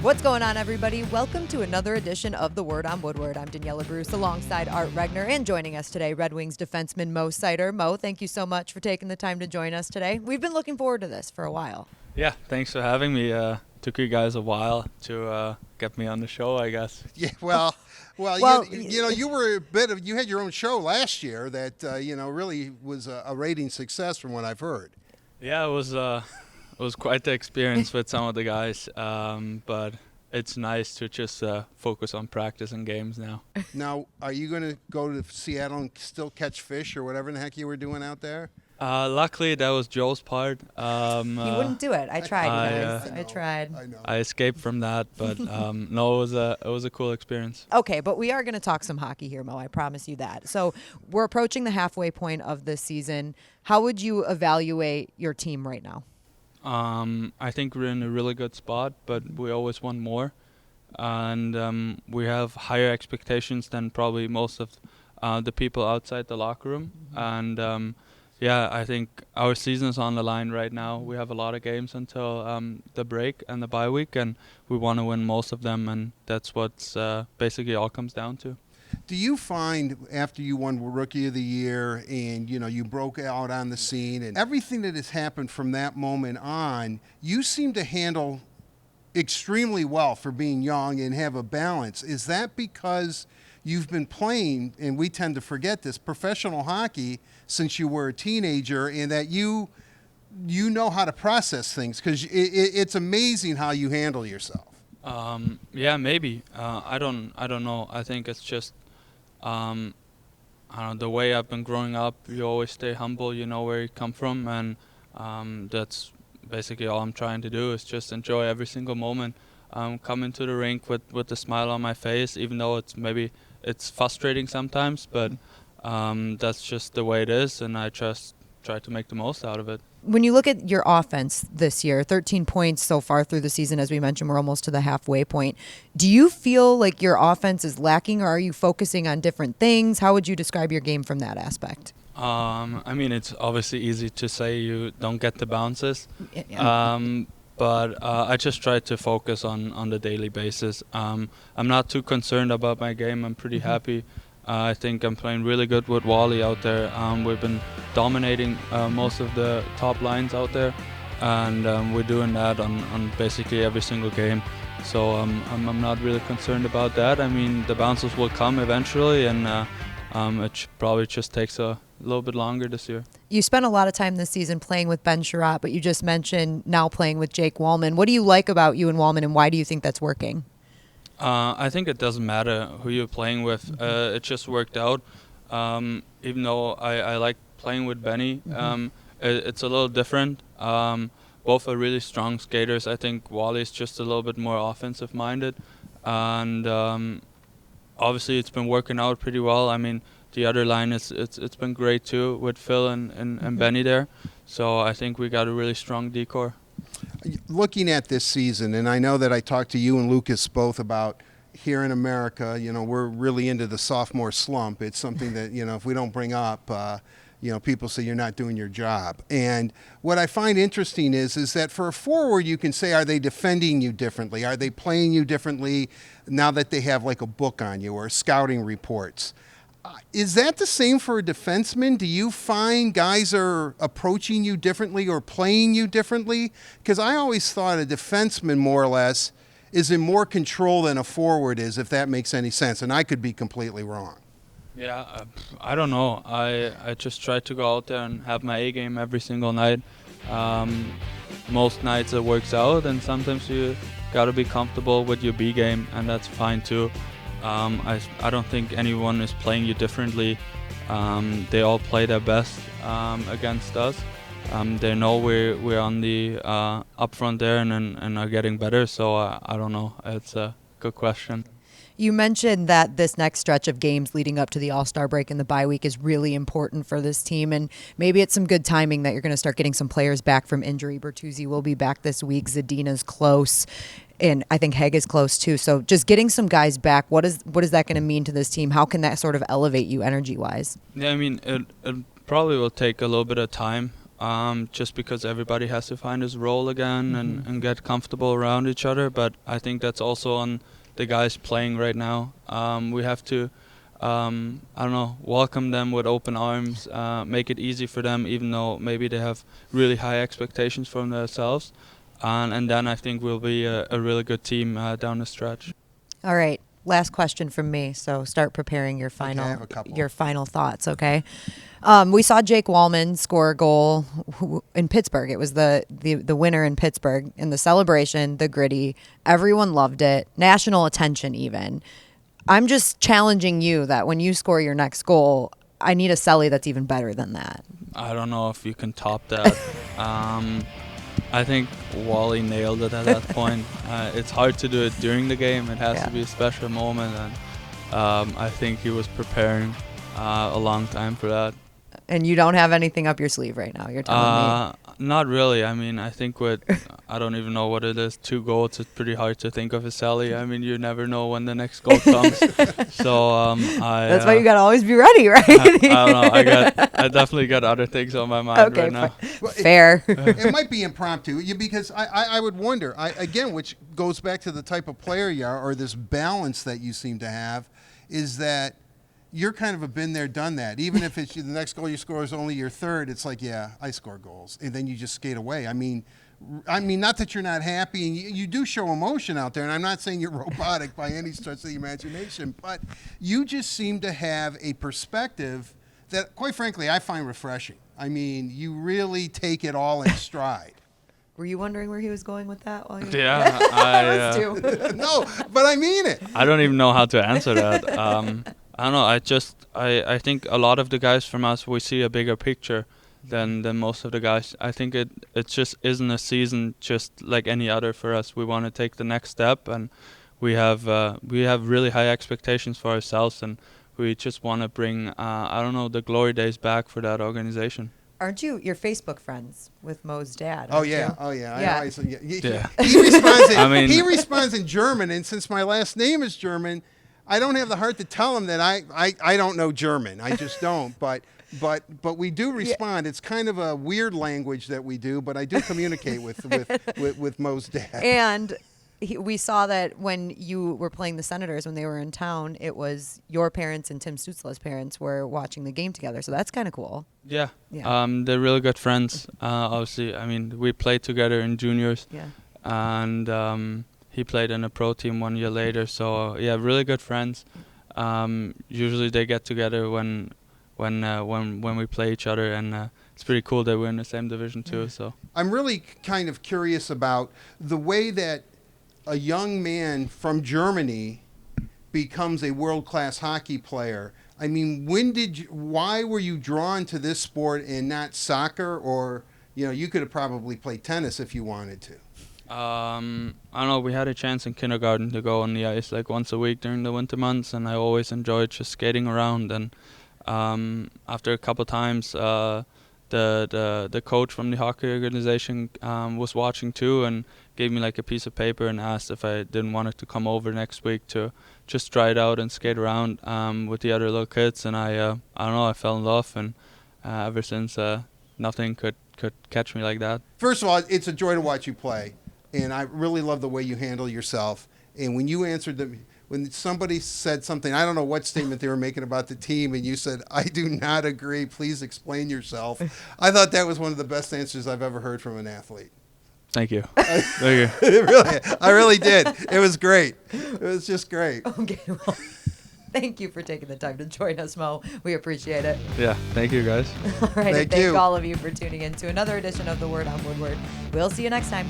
What's going on, everybody? Welcome to another edition of The Word on Woodward. I'm Daniella alongside Art Regner, and joining us today, Red Wings defenseman Moritz Seider. Mo, thank you so much for taking the time to join us today. We've been looking forward to this for a while. Yeah, thanks for having me. Took you guys a while to get me on the show, I guess. Yeah, you were you had your own show last year that really was a rating success from what I've heard. Yeah, it was quite the experience with some of the guys, but it's nice to just focus on practice and games now. Now, are you going to go to Seattle and still catch fish or whatever the heck you were doing out there? Luckily, that was Joe's part. He wouldn't do it. I tried, guys. I tried. I know. I escaped from that, but no, it was a cool experience. Okay, but we are going to talk some hockey here, Mo. I promise you that. So we're approaching the halfway point of this season. How would you evaluate your team right now? I think we're in a really good spot, but we always want more. And we have higher expectations than probably most of the people outside the locker room. And I think our season is on the line right now. We have a lot of games until the break and the bye week, and we want to win most of them, and that's what basically all comes down to. Do you find after you won Rookie of the Year and you broke out on the scene and everything that has happened from that moment on, you seem to handle extremely well for being young and have a balance? Is that because you've been playing, and we tend to forget this, professional hockey since you were a teenager, and that you know how to process things? Because it's amazing how you handle yourself. Yeah, maybe. I don't know. I think it's just I don't know, the way I've been growing up. You always stay humble. You know where you come from, and that's basically all I'm trying to do is just enjoy every single moment. Come into the rink with a smile on my face, even though it's frustrating sometimes, but that's just the way it is, and I just try to make the most out of it. When you look at your offense this year, 13 points so far through the season, as we mentioned, we're almost to the halfway point. Do you feel like your offense is lacking, or are you focusing on different things? How would you describe your game from that aspect? It's obviously easy to say you don't get the bounces. But I just try to focus on the daily basis. I'm not too concerned about my game. I'm pretty happy. I think I'm playing really good with Wally out there. We've been dominating most of the top lines out there, and we're doing that on basically every single game. So I'm not really concerned about that. I mean, the bounces will come eventually, and it probably just takes a little bit longer this year. You spent a lot of time this season playing with Ben Chiarot, but you just mentioned now playing with Jake Wallman. What do you like about you and Wallman, and why do you think that's working? I think it doesn't matter who you're playing with. It just worked out. Even though I like playing with Benny, it's a little different. Both are really strong skaters. I think Wally's just a little bit more offensive-minded. And obviously it's been working out pretty well. I mean, the other line, it's been great too with Phil and Benny there. So I think we got a really strong decor. Looking at this season, and I know that I talked to you and Lucas both about here in America, we're really into the sophomore slump. It's something that, if we don't bring up, people say you're not doing your job. And what I find interesting is that for a forward, you can say, are they defending you differently? Are they playing you differently now that they have like a book on you or scouting reports? Is that the same for a defenseman? Do you find guys are approaching you differently or playing you differently? Because I always thought a defenseman, more or less, is in more control than a forward is, if that makes any sense. And I could be completely wrong. Yeah, I don't know. I just try to go out there and have my A game every single night. Most nights it works out, and sometimes you got to be comfortable with your B game, and that's fine too. I don't think anyone is playing you differently. They all play their best against us. They know we're on the up front there and are getting better. So I don't know. It's a good question. You mentioned that this next stretch of games leading up to the All-Star break and the bye week is really important for this team, and maybe it's some good timing that you're going to start getting some players back from injury. Bertuzzi will be back this week. Zadina's close, and I think Heg is close too. So just getting some guys back, what is that going to mean to this team? How can that sort of elevate you energy-wise? Yeah, I mean, it probably will take a little bit of time. just because everybody has to find his role again and get comfortable around each other. But I think that's also on the guys playing right now. We have to, welcome them with open arms, make it easy for them, even though maybe they have really high expectations from themselves. And then I think we'll be a really good team down the stretch. All right. Last question from me. So start preparing your final thoughts. Okay. We saw Jake Wallman score a goal in Pittsburgh. It was the winner in Pittsburgh in the celebration, the gritty. Everyone loved it. National attention even. I'm just challenging you that when you score your next goal, I need a celly that's even better than that. I don't know if you can top that. I think Wally nailed it at that point. It's hard to do it during the game. It has to be a special moment, and I think he was preparing a long time for that. And you don't have anything up your sleeve right now, you're telling me? Not really. I mean, I think I don't even know what it is, 2 goals, it's pretty hard to think of a celly. I mean, you never know when the next goal comes. So that's why you got to always be ready, right? I don't know. I definitely got other things on my mind right now. Fair. It might be impromptu because I would wonder, again, which goes back to the type of player you are, or this balance that you seem to have, is that you're kind of a been there, done that. Even if it's the next goal you score is only your third, it's like, yeah, I score goals, and then you just skate away. I mean, not that you're not happy, and you do show emotion out there, and I'm not saying you're robotic by any stretch of the imagination, but you just seem to have a perspective that, quite frankly, I find refreshing. I mean, you really take it all in stride. Were you wondering where he was going with that? Yeah, I was too. No, but I mean it. I don't even know how to answer that. I don't know. I think a lot of the guys from us, we see a bigger picture than most of the guys. I think it just isn't a season just like any other for us. We want to take the next step, and we have really high expectations for ourselves, and we just want to bring the glory days back for that organization. Aren't you? You're Facebook friends with Mo's dad. Oh yeah, you? oh yeah. Yeah. He responds. He responds in German, and since my last name is German, I don't have the heart to tell him that I don't know German. I just don't. But we do respond. It's kind of a weird language that we do, but I do communicate with Mo's dad. And we saw that when you were playing the Senators when they were in town, it was your parents and Tim Stützle's parents were watching the game together. So that's kind of cool. Yeah. They're really good friends. Obviously, I mean, we played together in juniors. Yeah. And he played in a pro team 1 year later. So yeah, really good friends. Usually they get together when we play each other, and it's pretty cool that we're in the same division too. So I'm really kind of curious about the way that a young man from Germany becomes a world-class hockey player. I mean, why were you drawn to this sport and not soccer? Or, you could have probably played tennis if you wanted to. I don't know, we had a chance in kindergarten to go on the ice like once a week during the winter months, and I always enjoyed just skating around. And after a couple times, the coach from the hockey organization was watching too, and gave me like a piece of paper and asked if I didn't want it to come over next week to just try it out and skate around with the other little kids. And I don't know, I fell in love, and ever since nothing could catch me like that. First of all, it's a joy to watch you play, and I really love the way you handle yourself. And when you answered when somebody said something, I don't know what statement they were making about the team, and you said, "I do not agree, please explain yourself," I thought that was one of the best answers I've ever heard from an athlete. Thank you. Thank you. I really did. It was great. It was just great. Okay, well, thank you for taking the time to join us, Mo. We appreciate it. Yeah, thank you, guys. All right, thank all of you for tuning in to another edition of The Word on Woodward. We'll see you next time.